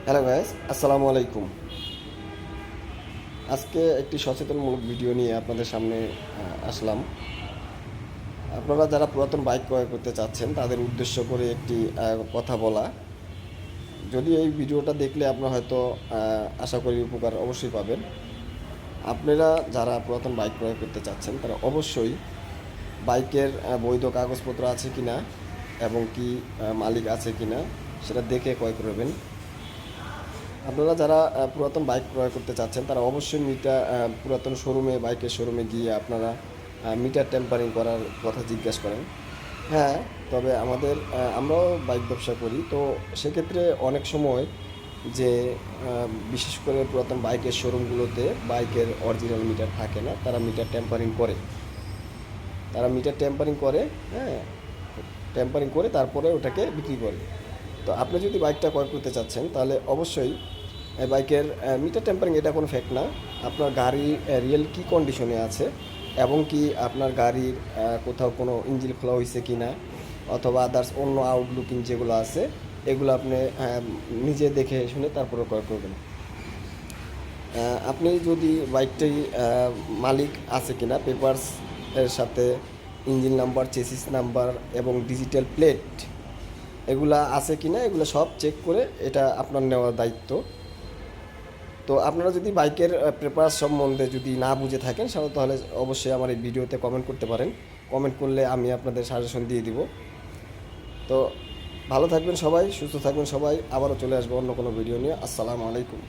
Hello guys, আসসালামু আলাইকুম। আজকে একটি সচেতনমূলক ভিডিও নিয়ে আপনাদের সামনে আসলাম। আপনারা যারা পুরাতন বাইক ক্রয় করতে চাচ্ছেন তাদের উদ্দেশ্য করে একটি কথা বলা। যদি এই ভিডিওটা দেখলে আপনারা হয়তো আশা করি উপকার অবশ্যই পাবেন। আপনারা যারা পুরাতন বাইক ক্রয় করতে চাচ্ছেন তারা অবশ্যই বাইকের বৈধ কাগজপত্র আছে কিনা এবং কি মালিক আছে কিনা সেটা দেখে ক্রয় করবেন। আপনারা যারা পুরাতন বাইক ক্রয় করতে চাচ্ছেন তারা অবশ্যই পুরাতন বাইকের শোরুমে গিয়ে আপনারা মিটার টেম্পারিং করার কথা জিজ্ঞাসা করেন। হ্যাঁ, তবে আমরাও বাইক ব্যবসা করি, তো সেক্ষেত্রে অনেক সময় যে বিশেষ করে পুরাতন বাইকের শোরুমগুলোতে বাইকের অরিজিনাল মিটার থাকে না, তারা মিটার টেম্পারিং করে। হ্যাঁ, টেম্পারিং করে তারপরে ওটাকে বিক্রি করে। তো আপনি যদি বাইকটা ক্রয় করতে চাচ্ছেন তাহলে অবশ্যই বাইকের মিটার টেম্পারিং এটা কোনো ফ্যাক্ট না। আপনার গাড়ি রিয়েল কী কন্ডিশনে আছে এবং কি আপনার গাড়ির কোথাও কোনো ইঞ্জিন খোলা হয়েছে কি না, অথবা আদার্স অন্য আউটলুকিং যেগুলো আছে এগুলো আপনি নিজে দেখে শুনে তারপরে ক্রয় করবেন। আপনি যদি বাইকটি মালিক আছে কিনা, পেপারস এর সাথে ইঞ্জিন নাম্বার, চেসিস নাম্বার এবং ডিজিটাল প্লেট এগুলা আছে কিনা এগুলো সব চেক করে এটা আপনার নেওয়ার দায়িত্ব। তো আপনারা যদি বাইকের পেপার সম্বন্ধে যদি না বুঝে থাকেন তাহলে অবশ্যই আমার এই ভিডিওতে কমেন্ট করতে পারেন। কমেন্ট করলে আমি আপনাদের সাজেশন দিয়ে দিব। তো ভালো থাকবেন সবাই, সুস্থ থাকবেন সবাই। আবারও চলে আসবো অন্য কোনো ভিডিও নিয়ে। আসসালামু আলাইকুম।